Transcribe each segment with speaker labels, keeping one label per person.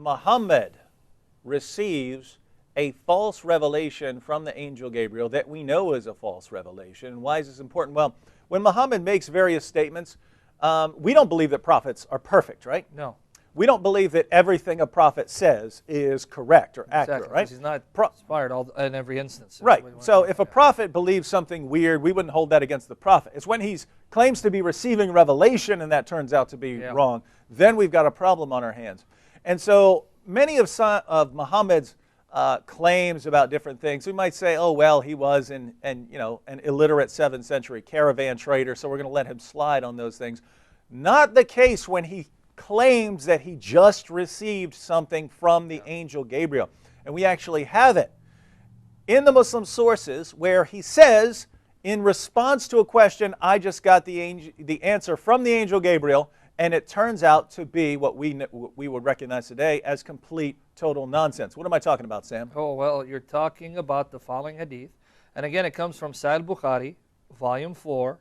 Speaker 1: Muhammad receives a false revelation from the angel Gabriel that we know is a false revelation. And why is this important? Well, when Muhammad makes various statements, we don't believe that prophets are perfect, right?
Speaker 2: No.
Speaker 1: We don't believe that everything a prophet says is correct or accurate, right?
Speaker 2: He's not inspired in every instance.
Speaker 1: Right. So if a prophet believes something weird, we wouldn't hold that against the prophet. It's when he claims to be receiving revelation and that turns out to be wrong, then we've got a problem on our hands. And so many of Muhammad's claims about different things, we might say, oh, well, he was an illiterate 7th century caravan trader, so we're going to let him slide on those things. Not the case when he claims that he just received something from the angel Gabriel. And we actually have it in the Muslim sources where he says, in response to a question, I just got the answer from the angel Gabriel, and it turns out to be what we would recognize today as complete, total nonsense. What am I talking about, Sam?
Speaker 2: Oh, well, you're talking about the following hadith. And again, it comes from Sahih Bukhari, volume 4,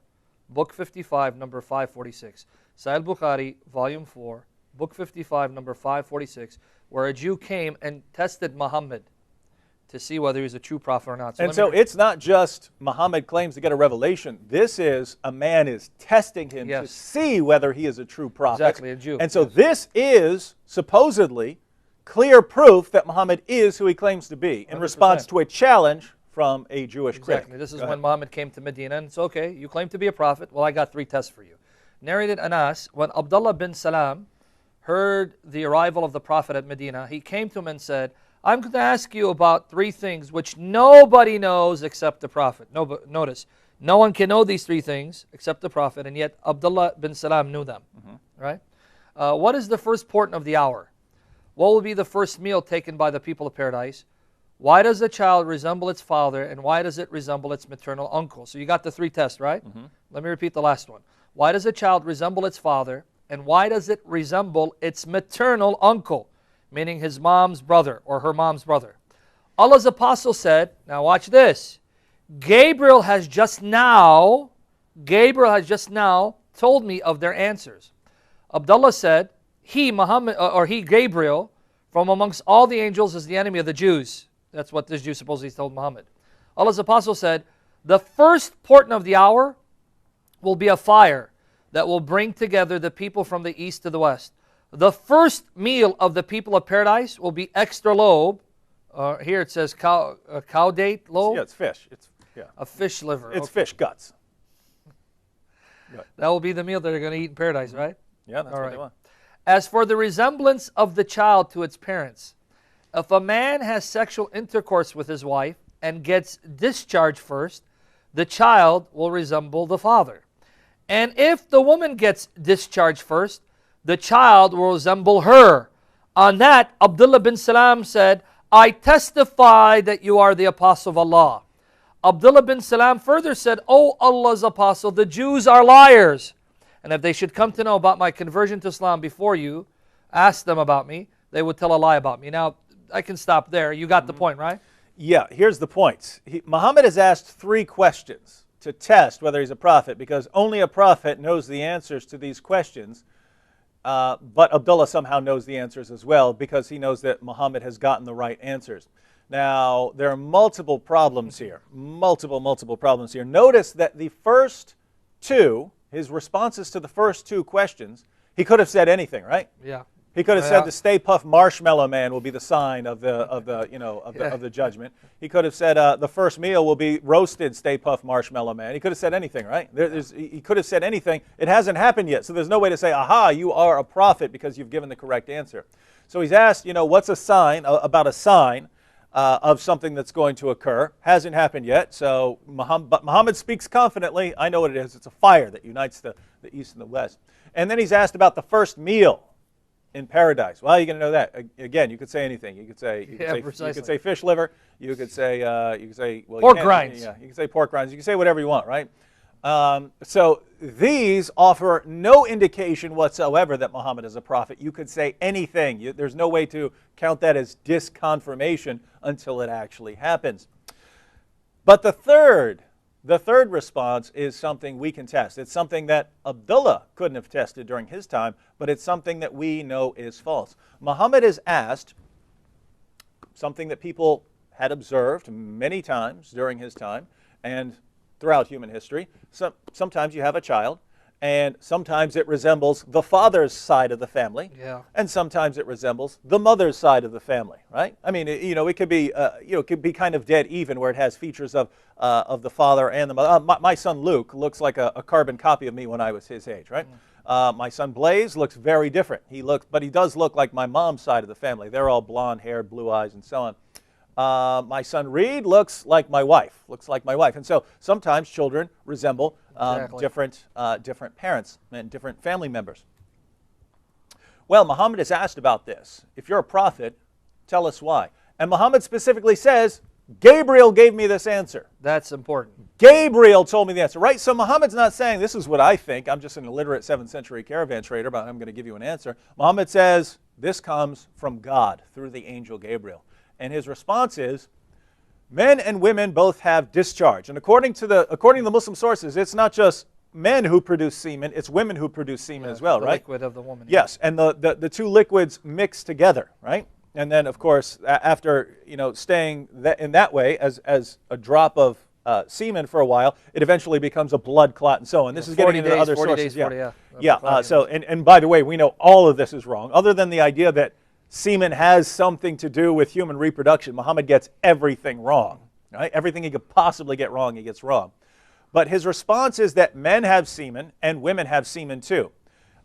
Speaker 2: book 55, number 546. Sahih Bukhari, volume 4, book 55, number 546, where a Jew came and tested Muhammad to see whether he's a true prophet or not.
Speaker 1: So it's not just Muhammad claims to get a revelation. This is a man is testing him to see whether he is a true prophet.
Speaker 2: Exactly, a Jew.
Speaker 1: And so this is supposedly clear proof that Muhammad is who he claims to be in
Speaker 2: 100%.
Speaker 1: Response to a challenge from a Jewish critic.
Speaker 2: Exactly. This is when Muhammad came to Medina, and it's okay, you claim to be a prophet. Well, I got 3 tests for you. Narrated Anas, when Abdullah bin Salam heard the arrival of the Prophet at Medina, he came to him and said, I'm going to ask you about 3 things which nobody knows except the Prophet. Notice, no one can know these 3 things except the Prophet, and yet Abdullah bin Salam knew them. Right? What is the first portion of the hour? What will be the first meal taken by the people of paradise? Why does a child resemble its father, and why does it resemble its maternal uncle? So you got the 3 tests, right? Let me repeat the last one. Why does a child resemble its father, and why does it resemble its maternal uncle, meaning his mom's brother or her mom's brother? Allah's apostle said, now watch this, Gabriel has just now told me of their answers. Abdullah said, he, Gabriel, from amongst all the angels is the enemy of the Jews. That's what this Jew supposedly told Muhammad. Allah's apostle said, the first portion of the hour will be a fire that will bring together the people from the east to the west. The first meal of the people of paradise will be extra lobe. Here it says cow date lobe.
Speaker 1: Yeah, it's fish.
Speaker 2: A fish liver.
Speaker 1: It's fish guts.
Speaker 2: That will be the meal that they're going to eat in paradise, right?
Speaker 1: Yeah, that's what they want.
Speaker 2: As for the resemblance of the child to its parents, if a man has sexual intercourse with his wife and gets discharged first, the child will resemble the father. And if the woman gets discharged first, the child will resemble her. On that, Abdullah bin Salam said, I testify that you are the apostle of Allah. Abdullah bin Salam further said, O Allah's apostle, the Jews are liars. And if they should come to know about my conversion to Islam before you, ask them about me, they would tell a lie about me. Now, I can stop there. You got the point, right?
Speaker 1: Yeah, here's the point. Muhammad has asked 3 questions to test whether he's a prophet, because only a prophet knows the answers to these questions. But Abdullah somehow knows the answers as well, because he knows that Muhammad has gotten the right answers. Now, there are multiple problems here. Multiple problems here. Notice that the first 2, his responses to the first 2 questions, he could have said anything, right?
Speaker 2: Yeah.
Speaker 1: He could have said the Stay Puft Marshmallow Man will be the sign of the judgment. He could have said the first meal will be roasted Stay Puft Marshmallow Man. He could have said anything, right? He could have said anything. It hasn't happened yet, so there's no way to say, aha, you are a prophet because you've given the correct answer. So he's asked, what's a sign, about a sign of something that's going to occur. Hasn't happened yet, so Muhammad speaks confidently. I know what it is. It's a fire that unites the east and the west. And then he's asked about the first meal in paradise. Well, how are you going to know that? Again, you could say anything. You could say fish liver. You could say
Speaker 2: pork rinds.
Speaker 1: Yeah, you could say pork rinds. You can say whatever you want, right? So these offer no indication whatsoever that Muhammad is a prophet. You could say anything. There's no way to count that as disconfirmation until it actually happens. But the third The third response is something we can test. It's something that Abdullah couldn't have tested during his time, but it's something that we know is false. Muhammad is asked something that people had observed many times during his time and throughout human history. Sometimes you have a child, and sometimes it resembles the father's side of the family, and sometimes it resembles the mother's side of the family, right? I mean, it could be, it could be kind of dead even, where it has features of the father and the mother. My son Luke looks like a carbon copy of me when I was his age, right? My son Blaze looks very different. But he does look like my mom's side of the family. They're all blonde-haired, blue eyes, and so on. My son Reed looks like my wife. And so sometimes children resemble different parents and different family members. Well, Muhammad is asked about this. If you're a prophet, tell us why. And Muhammad specifically says, Gabriel gave me this answer.
Speaker 2: That's important.
Speaker 1: Gabriel told me the answer, right? So Muhammad's not saying, this is what I think. I'm just an illiterate 7th century caravan trader, but I'm going to give you an answer. Muhammad says, this comes from God through the angel Gabriel. And his response is, men and women both have discharge. And according to the Muslim sources, it's not just men who produce semen, it's women who produce semen as well,
Speaker 2: the
Speaker 1: right?
Speaker 2: Liquid of the woman.
Speaker 1: Yes, and the two liquids mix together, right? And then, of course, after staying in that way as a drop of semen for a while, it eventually becomes a blood clot and so on. This is getting into other
Speaker 2: 40
Speaker 1: sources.
Speaker 2: Days, 40,
Speaker 1: So, and by the way, we know all of this is wrong, other than the idea that semen has something to do with human reproduction. Muhammad gets everything wrong, right? Everything he could possibly get wrong, he gets wrong. But his response is that men have semen and women have semen too.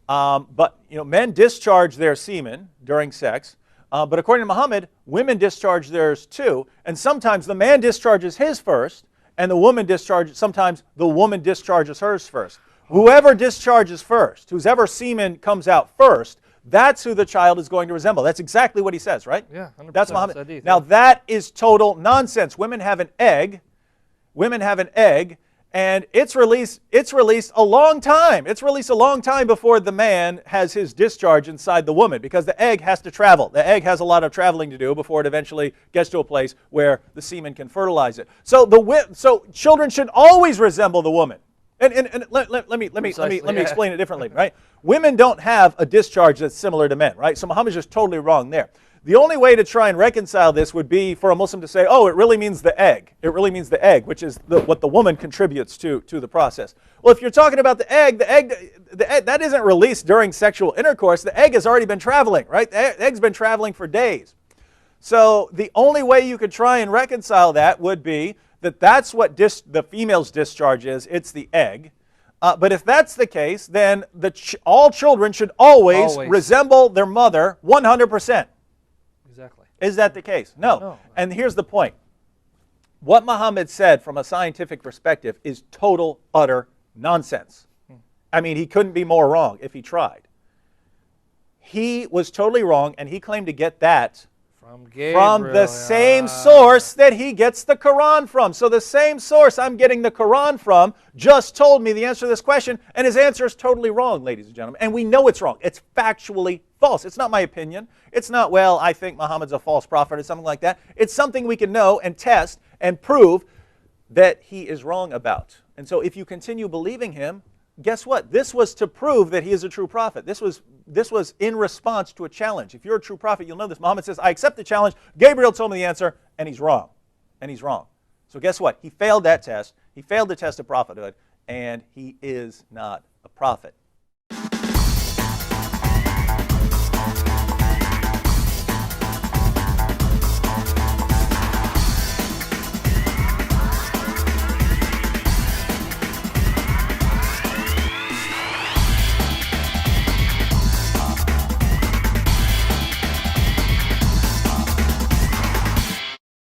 Speaker 1: But men discharge their semen during sex. But according to Muhammad, women discharge theirs too. And sometimes the man discharges his first, and sometimes the woman discharges hers first. Whoever discharges first, whoever semen comes out first, that's who the child is going to resemble. That's exactly what he says, right?
Speaker 2: Yeah, 100%.
Speaker 1: That's Muhammad. Now that is total nonsense. Women have an egg. And it's released a long time. It's released a long time before the man has his discharge inside the woman, because the egg has to travel. The egg has a lot of traveling to do before it eventually gets to a place where the semen can fertilize it. So children should always resemble the woman. And let me explain it differently, right? Women don't have a discharge that's similar to men, right? So Muhammad's just totally wrong there. The only way to try and reconcile this would be for a Muslim to say, oh, it really means the egg. It really means the egg, which is what the woman contributes to the process. Well, if you're talking about the egg that isn't released during sexual intercourse. The egg has already been traveling, right? The egg's been traveling for days. So the only way you could try and reconcile that would be that's what the female's discharge is. It's the egg. But if that's the case, then all children should always resemble their mother 100%.
Speaker 2: Exactly.
Speaker 1: Is that the case? No. And here's the point. What Muhammad said from a scientific perspective is total, utter nonsense. I mean, he couldn't be more wrong if he tried. He was totally wrong, and he claimed to get that from the same source that he gets the Qur'an from. So the same source I'm getting the Qur'an from just told me the answer to this question, and his answer is totally wrong, ladies and gentlemen. And we know it's wrong. It's factually false. It's not my opinion. It's not, well, I think Muhammad's a false prophet or something like that. It's something we can know and test and prove that he is wrong about. And so if you continue believing him, guess what? This was to prove that he is a true prophet. This was in response to a challenge. If you're a true prophet, you'll know this. Muhammad says, I accept the challenge. Gabriel told me the answer, and he's wrong. And he's wrong. So guess what? He failed that test. He failed the test of prophethood, and he is not a prophet.